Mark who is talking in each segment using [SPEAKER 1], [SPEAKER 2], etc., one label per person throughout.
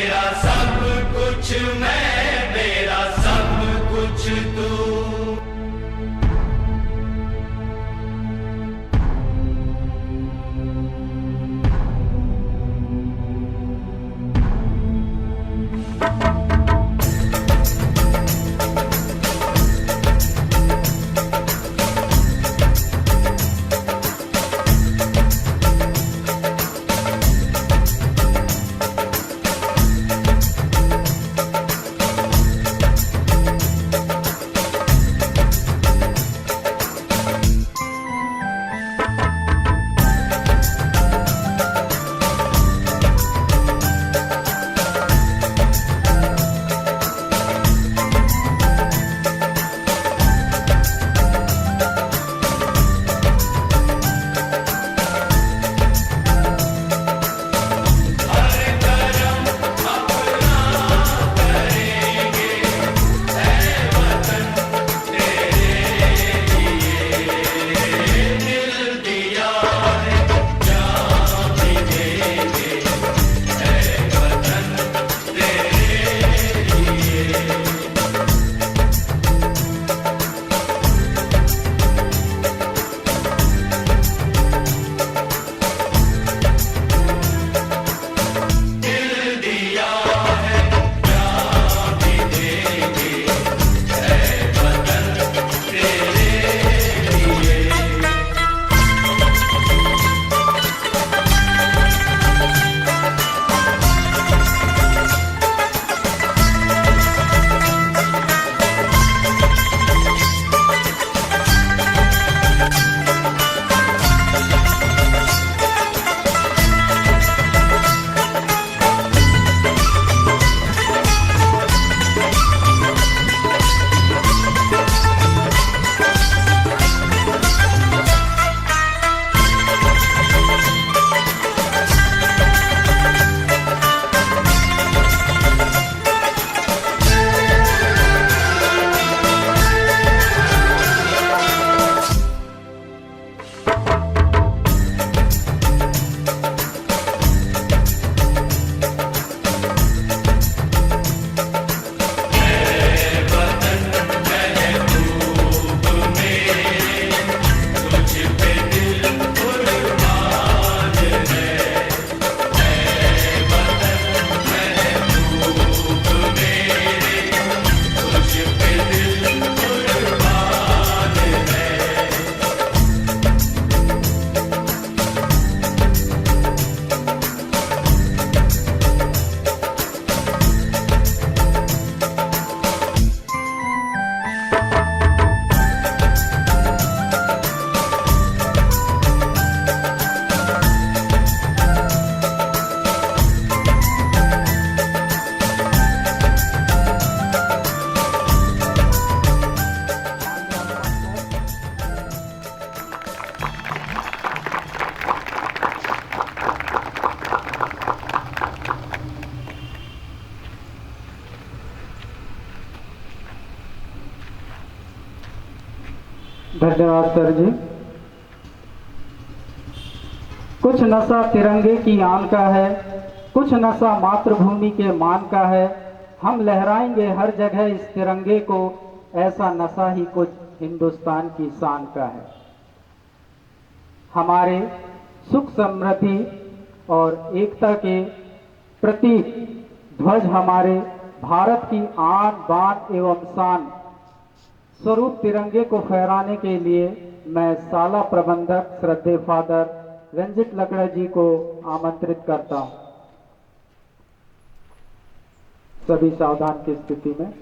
[SPEAKER 1] तेरा सब कुछ मैं, मेरा सब कुछ तू।
[SPEAKER 2] धन्यवाद सर जी। कुछ नशा तिरंगे की आन का है, कुछ नशा मातृभूमि के मान का है। हम लहराएंगे हर जगह इस तिरंगे को, ऐसा नशा ही कुछ हिंदुस्तान की शान का है। हमारे सुख समृद्धि और एकता के प्रतीक ध्वज हमारे भारत की आन बान एवं शान स्वरूप तिरंगे को फहराने के लिए मैं शाला प्रबंधक श्रद्धेय फादर रंजित लकड़ा जी को आमंत्रित करता हूं। सभी सावधान की स्थिति में।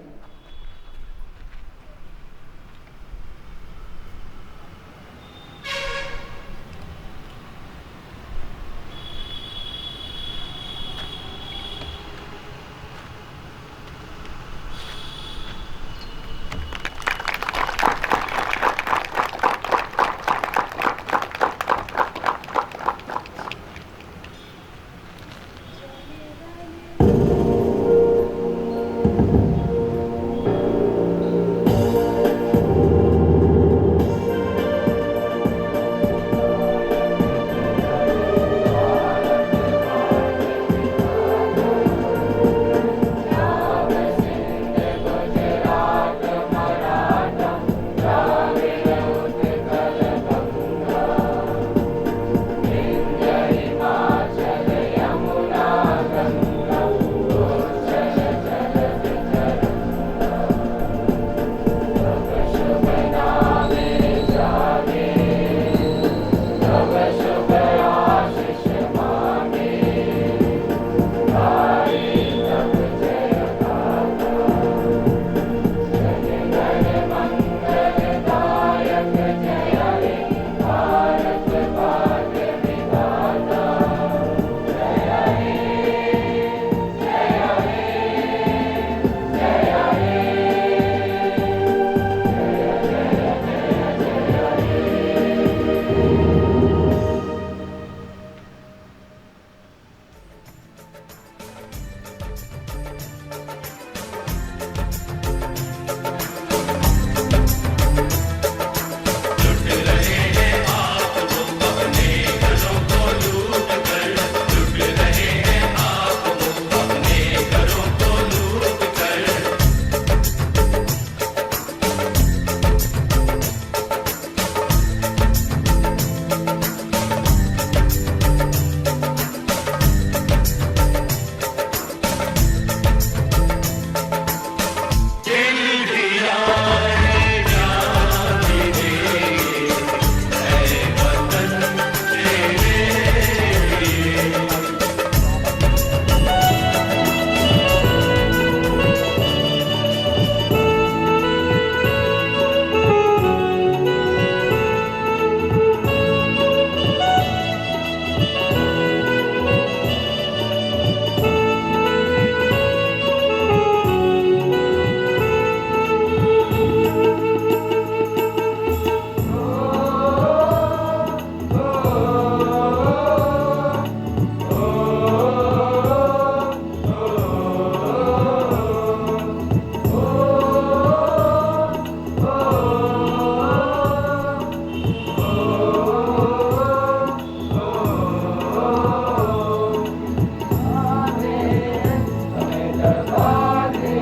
[SPEAKER 1] दरवाजे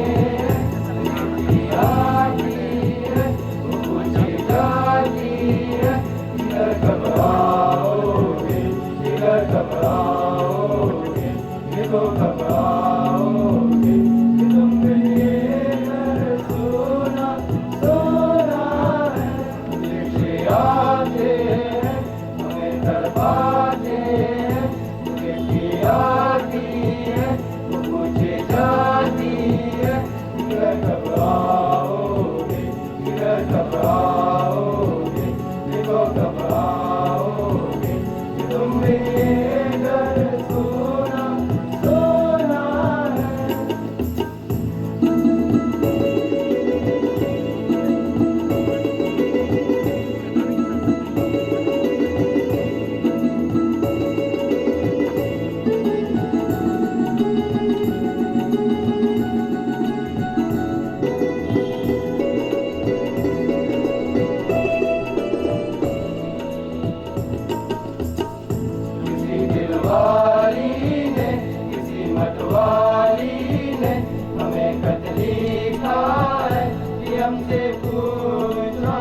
[SPEAKER 1] आती है वो पूछे जाती है किधर घबराओगे किधर घबराओगे देखो घबराओगे कि तुमने ये घर सोना सोना है पीछे आते हैं हमें दरवाजे हैं आती है वो पूछे जाती है किधर घबराओगे किधर घबराओगे देखो घबराओगे कि तुम मेरे घर सोना सोना है किसी दिलवाली ने किसी मतवाली ने हमें खत लिखा है कि हमसे पूछा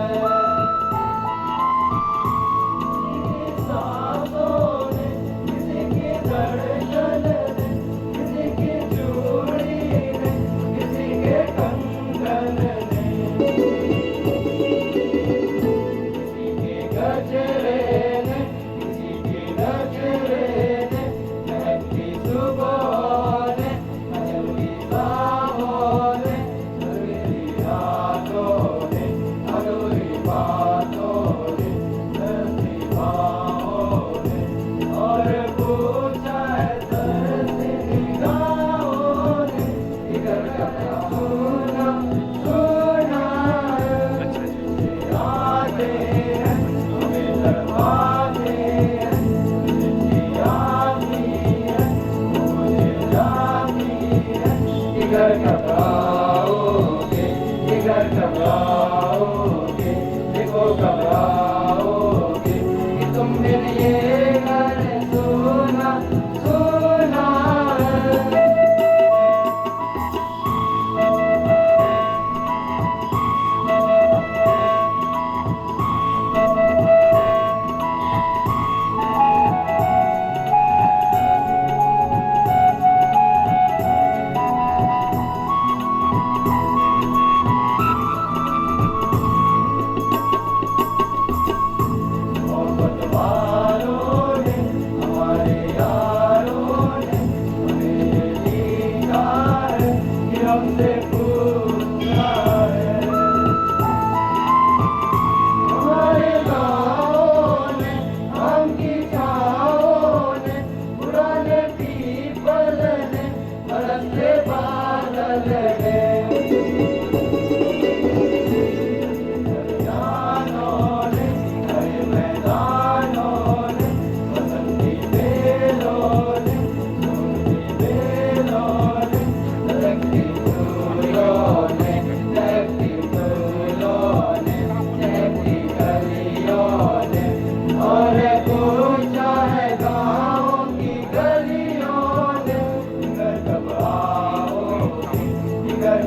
[SPEAKER 1] है किसी सांसों ने किसी की धड़कन ने किसी की चूड़ी ने किसी के कंगन ने किसी के गजरे ने किसी की नजरे ने महकती सुबह ने अजनबी बाहों ने सवेरी रातों ने अधूरी बातों ने तरसी बाहों ने और पूछा है तरसी निगाहों ने इधर का सोना सोना है आते हैं हमें दरवाजे हैं आती है मुझे जाती है किधर घबराओगे किधर घबराओगे देखो घबराओगे कि तुम मेरे ये घर सोना सोना है मोहब्बत वालों ने हमारे यारों ने हमें ये लिखा है कि हमसे पूछा है हमारे गाँवों ने हमकी छाओं ने पुराने पीपल ने बरसते बादल ने दरियानों ने हरे मैदानों ने बसंती बेलों ने सूरजी बेलों ने लहकती फूलों ने लहकती फूलों ने लहकती गलियों ने और पूछा है गाँव की गलियों ने किधर घबराओगे किधर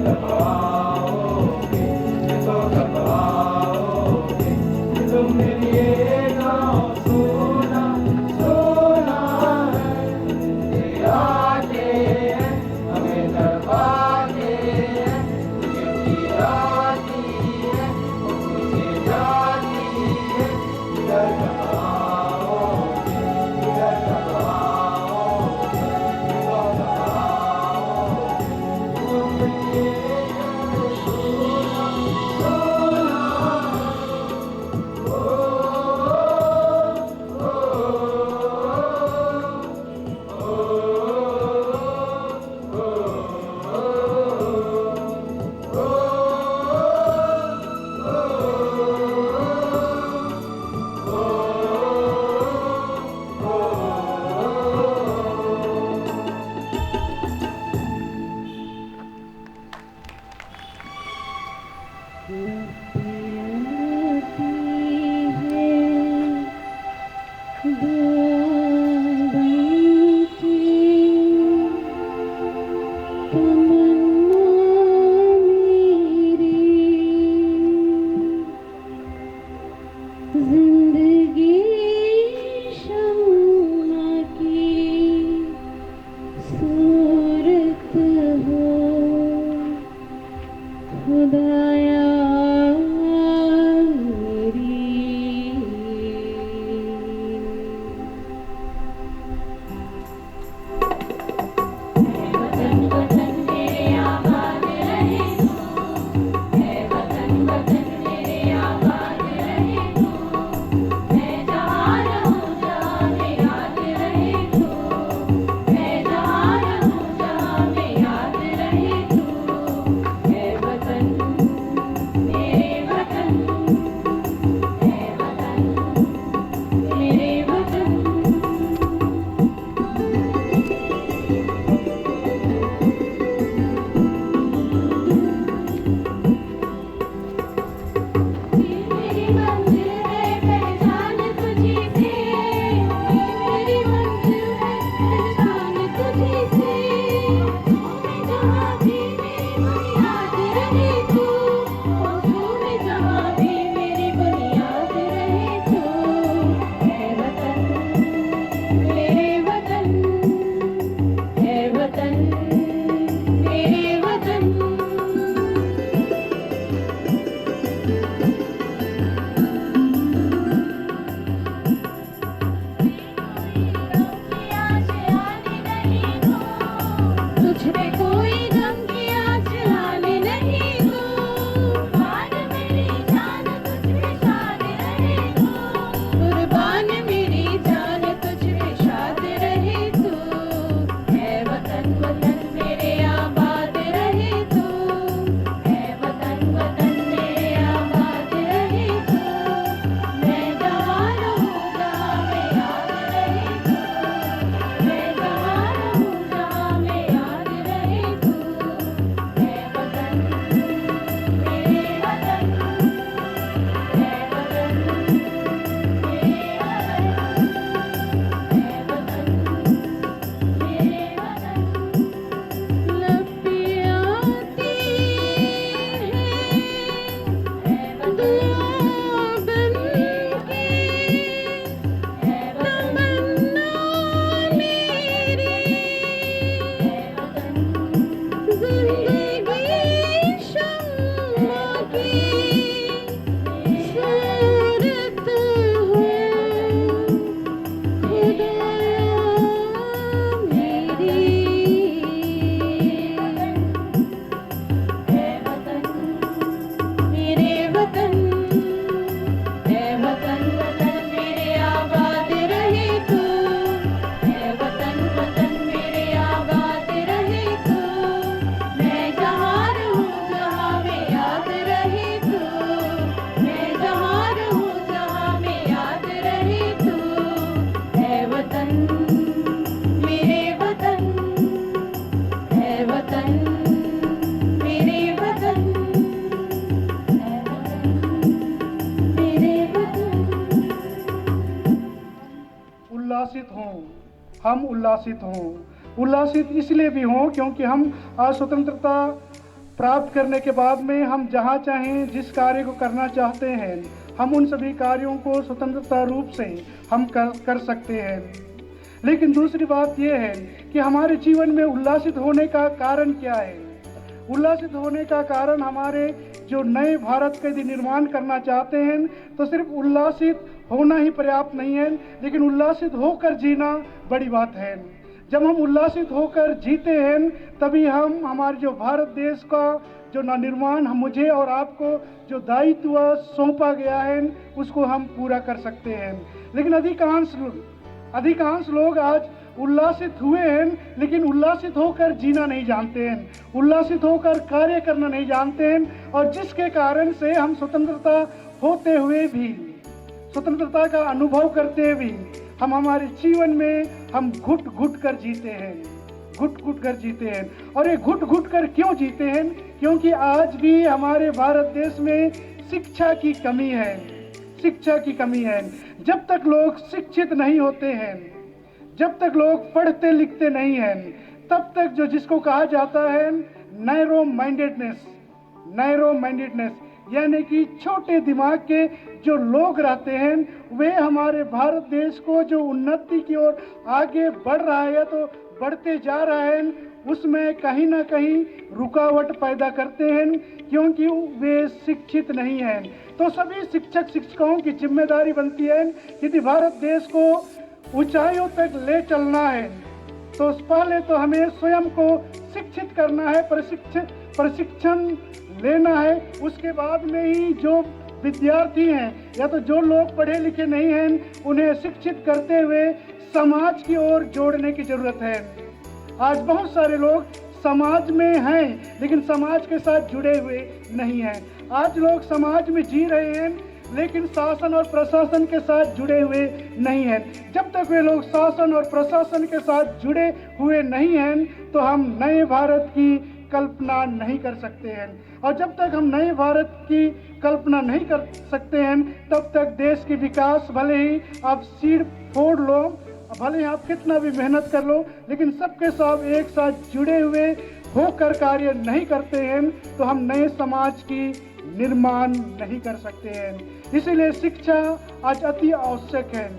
[SPEAKER 3] हम उल्लासित हों। उल्लासित इसलिए भी हों क्योंकि हम आज स्वतंत्रता प्राप्त करने के बाद में हम जहाँ चाहें जिस कार्य को करना चाहते हैं हम उन सभी कार्यों को स्वतंत्रता रूप से हम कर सकते हैं। लेकिन दूसरी बात यह है कि हमारे जीवन में उल्लासित होने का कारण क्या है। उल्लासित होने का कारण हमारे जो नए भारत का यदि निर्माण करना चाहते हैं तो सिर्फ उल्लासित होना ही पर्याप्त नहीं है, लेकिन उल्लासित होकर जीना बड़ी बात है। जब हम उल्लासित होकर जीते हैं तभी हम हमारे जो भारत देश का जो निर्माण हम मुझे और आपको जो दायित्व सौंपा गया है उसको हम पूरा कर सकते हैं। लेकिन अधिकांश लोग आज उल्लासित हुए हैं लेकिन उल्लासित होकर जीना नहीं जानते हैं, उल्लासित होकर कार्य करना नहीं जानते हैं, और जिसके कारण से हम स्वतंत्रता होते हुए भी, स्वतंत्रता का अनुभव करते हुए भी हम हमारे जीवन में हम घुट घुट कर जीते हैं, घुट घुट कर जीते हैं। और ये घुट घुट कर क्यों जीते हैं? क्योंकि आज भी हमारे भारत देश में शिक्षा की कमी है, शिक्षा की कमी है। जब तक लोग शिक्षित नहीं होते हैं, जब तक लोग पढ़ते लिखते नहीं हैं, तब तक जो जिसको कहा जाता है नैरो माइंडेडनेस यानी कि छोटे दिमाग के जो लोग रहते हैं, वे हमारे भारत देश को जो उन्नति की ओर आगे बढ़ रहा है तो बढ़ते जा रहा है, उसमें कहीं ना कहीं रुकावट पैदा करते हैं, क्योंकि वे शिक्षित नहीं हैं। तो सभी शिक्षक शिक्षिकाओं की जिम्मेदारी बनती है, यदि भारत देश को ऊंचाइयों तक ले चलना है तो पहले तो हमें स्वयं को शिक्षित करना है, प्रशिक्षण लेना है। उसके बाद में ही जो विद्यार्थी हैं या तो जो लोग पढ़े लिखे नहीं हैं, उन्हें शिक्षित करते हुए समाज की ओर जोड़ने की जरूरत है। आज बहुत सारे लोग समाज में हैं लेकिन समाज के साथ जुड़े हुए नहीं हैं। आज लोग समाज में जी रहे हैं लेकिन शासन और प्रशासन के साथ जुड़े हुए नहीं हैं। जब तक वे लोग शासन और प्रशासन के साथ जुड़े हुए नहीं हैं तो हम नए भारत की कल्पना नहीं कर सकते हैं, और जब तक हम नए भारत की कल्पना नहीं कर सकते हैं तब तक देश की विकास, भले ही आप सीढ़ फोड़ लो, भले ही आप कितना भी मेहनत कर लो, लेकिन सबके सब एक साथ जुड़े हुए होकर कार्य नहीं करते हैं तो हम नए समाज की निर्माण नहीं कर सकते हैं। इसीलिए शिक्षा आज अति आवश्यक है।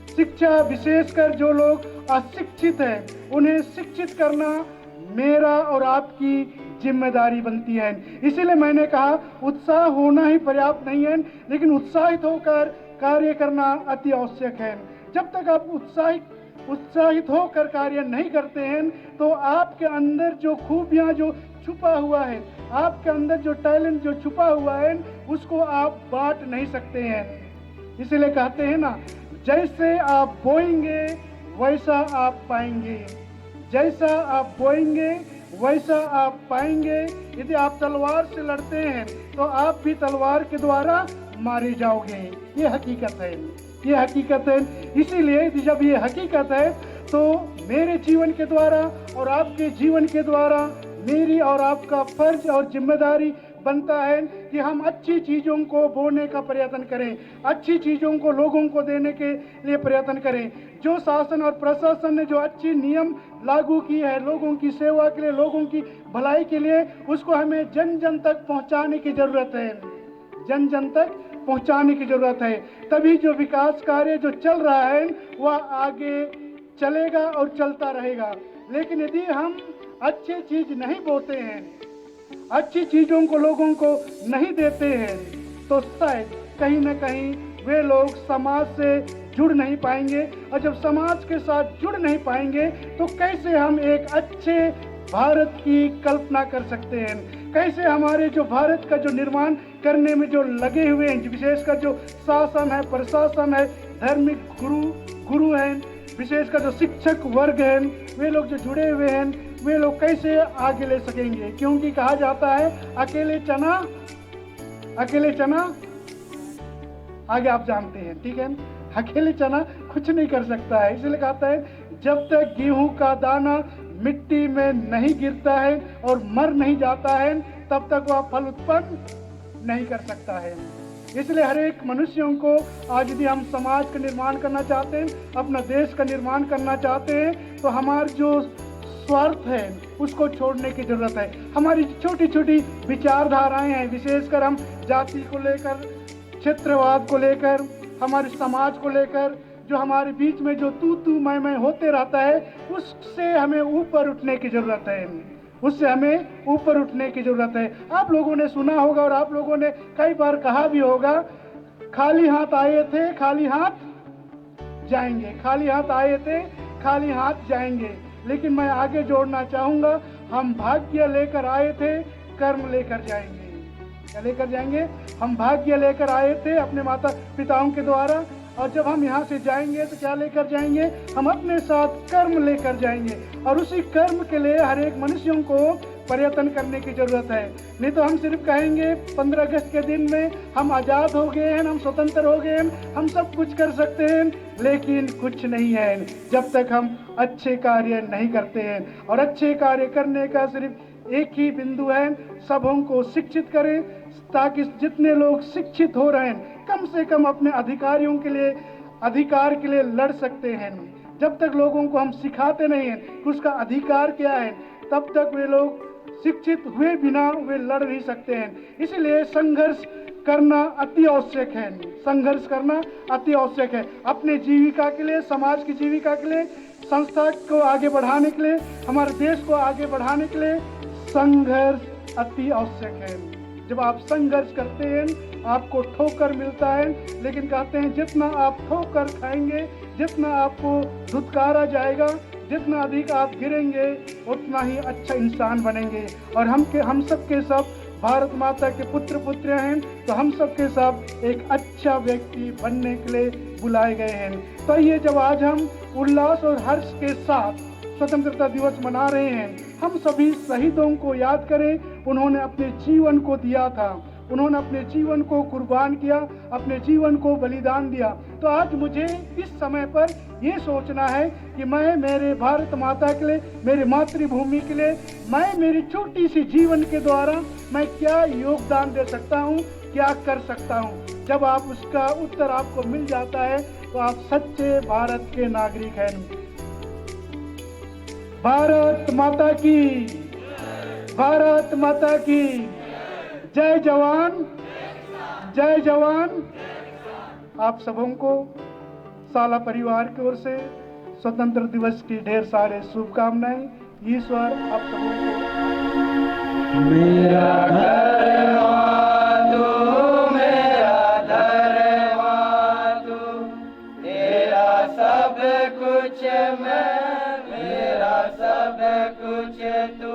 [SPEAKER 3] शिक्षा, विशेषकर जो लोग अशिक्षित हैं, उन्हें शिक्षित करना मेरा और आपकी जिम्मेदारी बनती है। इसीलिए मैंने कहा उत्साह होना ही पर्याप्त नहीं है, लेकिन उत्साहित होकर कार्य करना अति आवश्यक है। जब तक आप उत्साहित होकर कार्य नहीं करते हैं तो आपके अंदर जो खूबियां जो छुपा हुआ है, आपके अंदर जो टैलेंट जो छुपा हुआ है, उसको आप बांट नहीं सकते हैं। इसीलिए कहते हैं ना, जैसे आप बोएंगे वैसा आप पाएंगे, जैसा आप बोएंगे वैसा आप पाएंगे। यदि आप तलवार से लड़ते हैं तो आप भी तलवार के द्वारा मारे जाओगे। ये हकीकत है, ये हकीकत है। इसीलिए जब ये हकीकत है तो मेरे जीवन के द्वारा और आपके जीवन के द्वारा मेरी और आपका फर्ज और जिम्मेदारी बनता है कि हम अच्छी चीज़ों को बोने का प्रयत्न करें, अच्छी चीज़ों को लोगों को देने के लिए प्रयत्न करें। जो शासन और प्रशासन ने जो अच्छी नियम लागू की है लोगों की सेवा के लिए, लोगों की भलाई के लिए, उसको हमें जन जन तक पहुंचाने की ज़रूरत है, जन जन तक पहुंचाने की ज़रूरत है। तभी जो विकास कार्य जो चल रहा है वह आगे चलेगा और चलता रहेगा। लेकिन यदि हम अच्छी चीज़ नहीं बोते हैं, अच्छी चीज़ों को लोगों को नहीं देते हैं, तो शायद कहीं ना कहीं वे लोग समाज से जुड़ नहीं पाएंगे, और जब समाज के साथ जुड़ नहीं पाएंगे तो कैसे हम एक अच्छे भारत की कल्पना कर सकते हैं, कैसे हमारे जो भारत का जो निर्माण करने में जो लगे हुए हैं, विशेषकर जो शासन है, प्रशासन है, धार्मिक गुरु हैं, विशेषकर जो शिक्षक वर्ग हैं, वे लोग जो जुड़े हुए हैं, वे लोग कैसे आगे ले सकेंगे? क्योंकि कहा जाता है अकेले चना आगे आप जानते हैं, ठीक है, अकेले चना कुछ नहीं कर सकता है। इसलिए कहता है जब तक गेहूं का दाना मिट्टी में नहीं गिरता है और मर नहीं जाता है तब तक वह फल उत्पन्न नहीं कर सकता है। इसलिए हर एक मनुष्यों को आज भी हम समाज का निर्माण करना चाहते हैं, अपना देश का निर्माण करना चाहते हैं, तो हमारे जो स्वार्थ है उसको छोड़ने की जरूरत है। हमारी छोटी छोटी विचारधाराएं हैं, विशेषकर हम जाति को लेकर, क्षेत्रवाद को लेकर, हमारे समाज को लेकर, जो हमारे बीच में जो तू मैं होते रहता है, उससे हमें ऊपर उठने की जरूरत है, उससे हमें ऊपर उठने की जरूरत है। आप लोगों ने सुना होगा और आप लोगों ने कई बार कहा भी होगा, खाली हाथ आए थे खाली हाथ जाएंगे, खाली हाथ आए थे खाली हाथ जाएंगे। लेकिन मैं आगे जोड़ना चाहूँगा, हम भाग्य लेकर आए थे, कर्म लेकर जाएंगे। क्या लेकर जाएंगे? हम भाग्य लेकर आए थे अपने माता पिताओं के द्वारा, और जब हम यहाँ से जाएंगे तो क्या लेकर जाएंगे? हम अपने साथ कर्म लेकर जाएंगे, और उसी कर्म के लिए हर एक मनुष्यों को प्रयत्न करने की जरूरत है। नहीं तो हम सिर्फ कहेंगे 15 अगस्त के दिन में हम आज़ाद हो गए हैं, हम स्वतंत्र हो गए हैं, हम सब कुछ कर सकते हैं, लेकिन कुछ नहीं है जब तक हम अच्छे कार्य नहीं करते हैं। और अच्छे कार्य करने का सिर्फ एक ही बिंदु है, सबों को शिक्षित करें, ताकि जितने लोग शिक्षित हो रहे हैं कम से कम अपने अधिकार के लिए लड़ सकते हैं। जब तक लोगों को हम सिखाते नहीं हैं कि उसका अधिकार क्या है, तब तक वे लोग शिक्षित हुए बिना वे लड़ नहीं सकते हैं। इसलिए संघर्ष करना अति आवश्यक है। संघर्ष करना अति आवश्यक है अपने जीविका के लिए, समाज की जीविका के लिए, संस्था को आगे बढ़ाने के लिए, हमारे देश को आगे बढ़ाने के लिए संघर्ष अति आवश्यक है। जब आप संघर्ष करते हैं आपको ठोकर मिलता है, लेकिन कहते हैं जितना आप ठोकर खाएंगे, जितना आपको धुतकारा जाएगा, जितना अधिक आप गिरेंगे उतना ही अच्छा इंसान बनेंगे। और हम सब के सब भारत माता के पुत्र पुत्रियां हैं, तो हम सब के सब एक अच्छा व्यक्ति बनने के लिए बुलाए गए हैं। तो ये जब आज हम उल्लास और हर्ष के साथ स्वतंत्रता दिवस मना रहे हैं, हम सभी शहीदों को याद करें। उन्होंने अपने जीवन को दिया था, उन्होंने अपने जीवन को कुर्बान किया, अपने जीवन को बलिदान दिया। तो आज मुझे इस समय पर ये सोचना है कि मैं मेरे भारत माता के लिए, मेरी मातृभूमि के लिए, मैं मेरी छोटी सी जीवन के द्वारा मैं क्या योगदान दे सकता हूँ, क्या कर सकता हूँ। जब आप उसका उत्तर आपको मिल जाता है तो आप सच्चे भारत के नागरिक हैं। भारत माता की, भारत माता की जय जवान, जय जवान। आप सबों को साला परिवार की ओर से स्वतंत्र दिवस की ढेर सारे शुभकामनाएं। ईश्वर आप सबों को।
[SPEAKER 1] मेरा धर्म तू, मेरा धर्म तू, तेरा सब कुछ मैं, मेरा सब कुछ तू।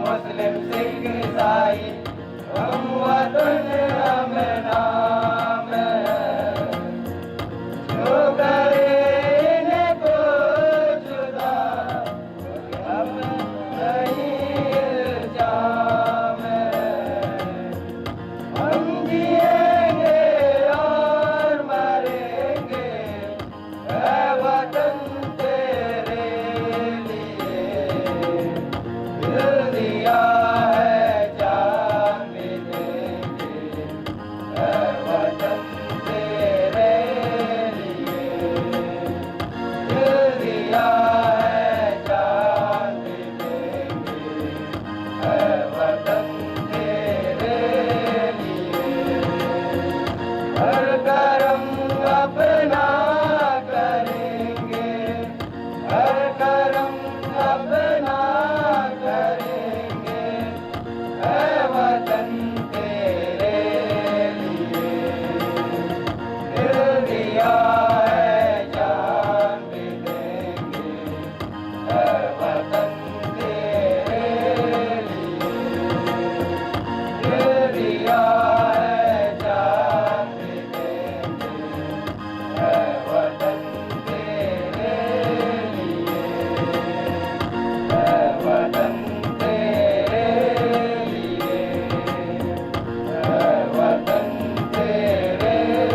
[SPEAKER 1] मुस्लिम सिख ईसाई हम वतन हम नाम है जो करे इनको जुदा हम नहीं इल्जाम है हम जिएंगे और मरेंगे है वतन तेरे लिए दिल दिया है जान भी देंगे है वतन तेरे लिए दिल दिया है जान भी देंगे है वतन तेरे लिए हर करम अपना करेंगे हर करम अपना करेंगे है वतन तेरे लिए दिल दिया है जान भी देंगे है वतन तेरे लिए दिल दिया है जान भी देंगे है वतन तेरे लिए है वतन तेरे लिए है वतन तेरे लिए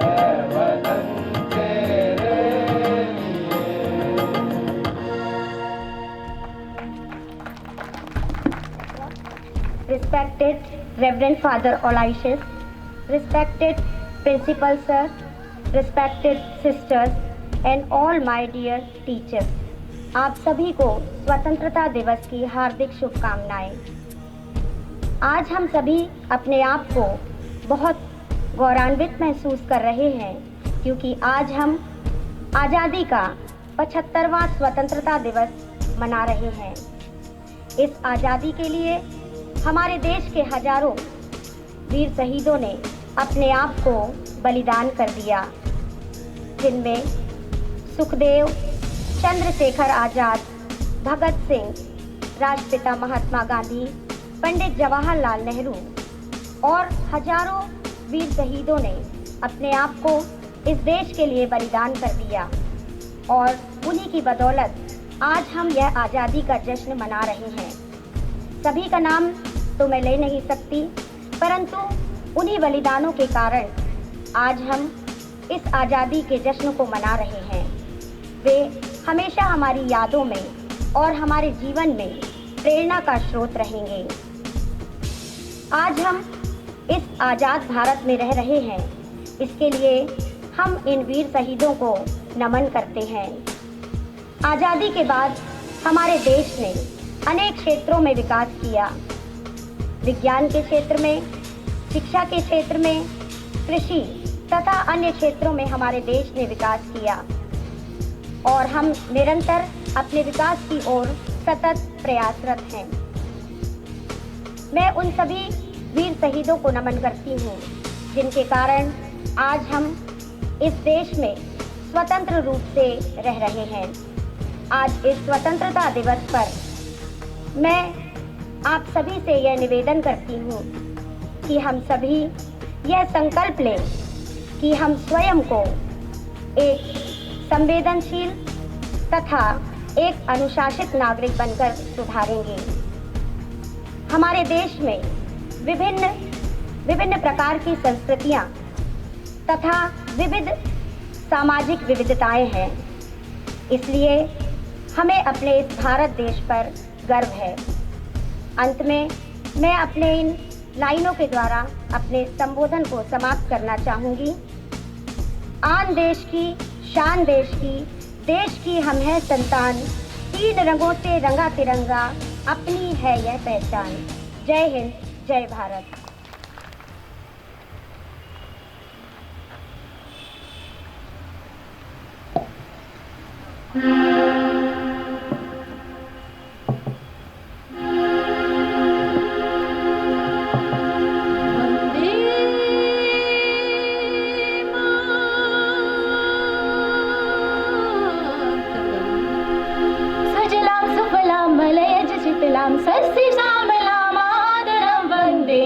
[SPEAKER 1] है वतन तेरे लिए
[SPEAKER 4] Respected Reverend Father Aloysius, respected Principal Sir, respected sisters and all my dear teachers, आप सभी को स्वतंत्रता दिवस की हार्दिक शुभकामनाएं। आज हम सभी अपने आप को बहुत गौरवान्वित महसूस कर रहे हैं क्योंकि आज हम आज़ादी का 75वां स्वतंत्रता दिवस मना रहे हैं। इस आज़ादी के लिए हमारे देश के हजारों वीर शहीदों ने अपने आप को बलिदान कर दिया, जिनमें सुखदेव, चंद्रशेखर आज़ाद, भगत सिंह, राष्ट्रपिता महात्मा गांधी, पंडित जवाहरलाल नेहरू और हजारों वीर शहीदों ने अपने आप को इस देश के लिए बलिदान कर दिया और उन्हीं की बदौलत आज हम यह आज़ादी का जश्न मना रहे हैं। सभी का नाम तो मैं ले नहीं सकती, परंतु उन्हीं बलिदानों के कारण आज हम इस आज़ादी के जश्न को मना रहे हैं। वे हमेशा हमारी यादों में और हमारे जीवन में प्रेरणा का स्रोत रहेंगे। आज हम इस आज़ाद भारत में रह रहे हैं, इसके लिए हम इन वीर शहीदों को नमन करते हैं। आज़ादी के बाद हमारे देश ने अनेक क्षेत्रों में विकास किया। विज्ञान के क्षेत्र में, शिक्षा के क्षेत्र में, कृषि तथा अन्य क्षेत्रों में हमारे देश ने विकास किया और हम निरंतर अपने विकास की ओर सतत प्रयासरत हैं। मैं उन सभी वीर शहीदों को नमन करती हूँ जिनके कारण आज हम इस देश में स्वतंत्र रूप से रह रहे हैं। आज इस स्वतंत्रता दिवस पर मैं आप सभी से यह निवेदन करती हूँ कि हम सभी यह संकल्प लें कि हम स्वयं को एक संवेदनशील तथा एक अनुशासित नागरिक बनकर सुधारेंगे। हमारे देश में विभिन्न प्रकार की संस्कृतियाँ तथा विविध सामाजिक विविधताएं हैं, इसलिए हमें अपने इस भारत देश पर गर्व है। अंत में मैं अपने इन लाइनों के द्वारा अपने संबोधन को समाप्त करना चाहूँगी। आन देश की शान देश की हम हैं संतान, 3 रंगों से रंगा तिरंगा अपनी है यह पहचान। जय हिंद, जय भारत। सुजलां सुफलां
[SPEAKER 5] श्याम सस्य श्यामलामादरं वन्दे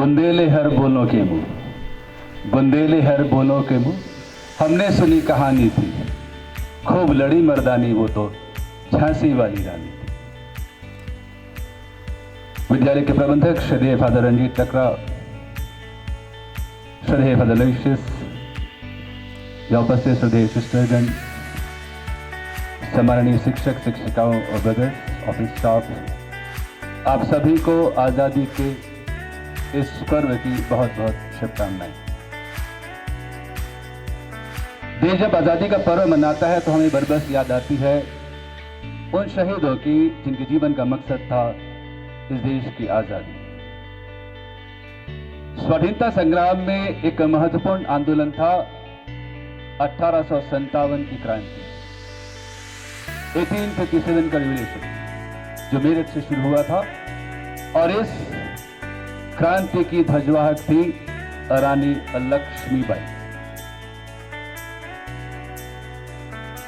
[SPEAKER 6] बुंदेले हर बोलों के मुंह, बुंदेले हर बोलों के मुंह, हमने सुनी कहानी थी, खूब लड़ी मर्दानी वो तो झांसी वाली रानी थी। विद्यालय के प्रबंधक श्रद्धेय फादर रंजीत टकरा, श्रद्धेय फादर अलोयसियस, यहाँ उपस्थित श्रद्धेय सिस्टरगण, सम्माननीय शिक्षक शिक्षिकाओं और ब्रदर्स, ऑफिस स्टाफ, आप सभी को आज़ादी के इस पर्व की बहुत बहुत शुभकामनाएं। देश जब आज़ादी का पर्व मनाता है तो हमें बरबस याद आती है उन शहीदों की जिनके जीवन का मकसद था इस देश की आज़ादी। स्वाधीनता संग्राम में एक महत्वपूर्ण आंदोलन था 1857 की क्रांति, 1857 का रिवॉल्यूशन, जो मेरठ से शुरू हुआ था। और इस क्रांति की ध्वजवाहक थी रानी Lakshmibai.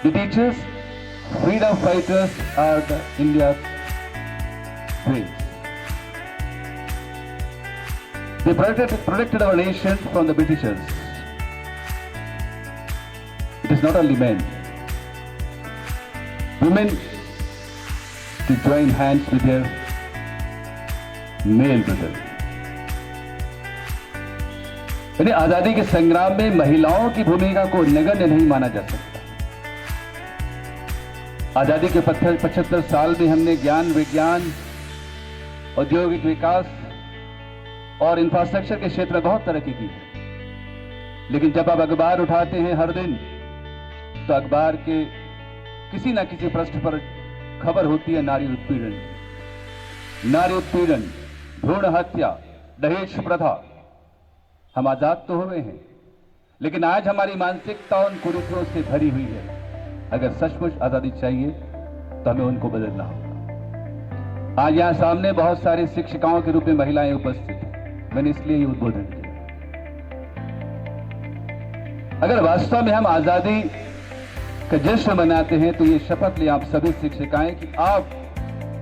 [SPEAKER 6] The teachers, freedom fighters are the India's dreams. They protected our nation from the Britishers. It is not only men. Women to join hands with their male brother. यानी आजादी के संग्राम में महिलाओं की भूमिका को नगण्य नहीं माना जा सकता। आजादी के 75 साल में हमने ज्ञान, विज्ञान, औद्योगिक विकास और इंफ्रास्ट्रक्चर के क्षेत्र में बहुत तरक्की की है। लेकिन जब आप अखबार उठाते हैं हर दिन, तो अखबार के किसी न किसी पृष्ठ पर खबर होती है नारी उत्पीड़न, नारी उत्पीड़न, भ्रूण हत्या, दहेज प्रथा। हम आजाद तो हुए हैं, लेकिन आज हमारी मानसिकता उन कुरीतियों से भरी हुई है। अगर सचमुच आजादी चाहिए तो हमें उनको बदलना होगा। आज यहां सामने बहुत सारी शिक्षिकाओं के रूप में महिलाएं उपस्थित हैं। मैंने इसलिए ये उद्बोधन किया। अगर वास्तव में हम आजादी का जश्न मनाते हैं तो ये शपथ लें आप सभी शिक्षिकाएं कि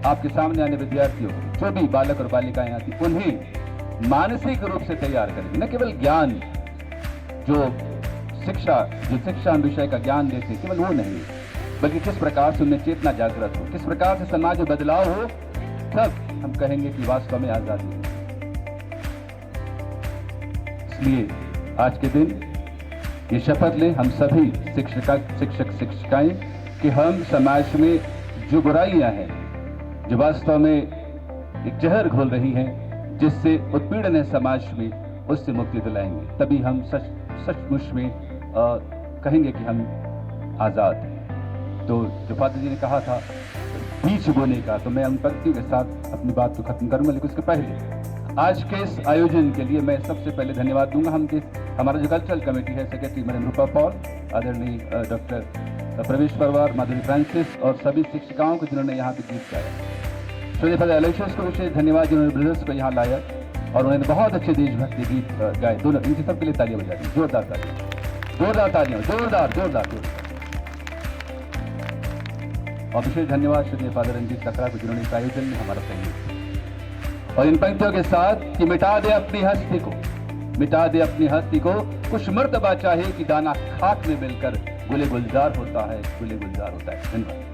[SPEAKER 6] आपके सामने आने विद्यार्थियों को, जो भी बालक और बालिकाएं आती, उन्हें मानसिक रूप से तैयार करेंगे। न केवल ज्ञान, जो शिक्षा विषय का ज्ञान देते हैं, केवल वो नहीं, बल्कि किस प्रकार से उनमें चेतना जागृत हो, किस प्रकार से समाज में बदलाव हो, तब हम कहेंगे कि वास्तव में आजादी है। इसलिए आज के दिन ये शपथ लें हम सभी शिक्षक शिक्षिकाएं कि हम समाज में जो बुराइयां हैं, जो वास्तव में एक जहर घोल रही हैं, जिससे उत्पीड़न है समाज में, उससे मुक्ति दिलाएंगे। तभी हम सचमुच में कहेंगे कि हम आज़ाद हैं। तो जो फादर जी ने कहा था बीज बोने का, तो मैं उन पंक्तियों के साथ अपनी बात को खत्म करूंगा। लेकिन उसके पहले आज के इस आयोजन के लिए मैं सबसे पहले धन्यवाद दूंगा हमारा जो कल्चरल कमेटी है, सेक्रेटरी मैडम रूपा पॉल, आदरणीय डॉक्टर प्रवेश परवार, माधुरी फ्रांसिस और सभी शिक्षिकाओं को जिन्होंने यहाँ पे गीत गाया। श्री फादर अलोयसियस को विशेष धन्यवाद जिन्होंने ब्रदर्स को यहाँ लाया और उन्होंने बहुत अच्छे देशभक्ति गीत गाए। दोनों, इनके सबके लिए तालियां बजा दी, जोरदार तालियां, जोरदार तालियां, जोरदार जोरदार जोरदार। और विशेष धन्यवाद श्री फादर रंजीत टकरा को जिन्होंने इस आयोजन में हमारा सहयोग किया। और इन पंक्तियों के साथ कि मिटा दे अपनी हस्ती को, मिटा दे अपनी हस्ती को, कुछ मर्तबा चाहे कि दाना खाक में मिलकर गुले गुलजार होता है, गुले गुलजार होता है। धन्यवाद।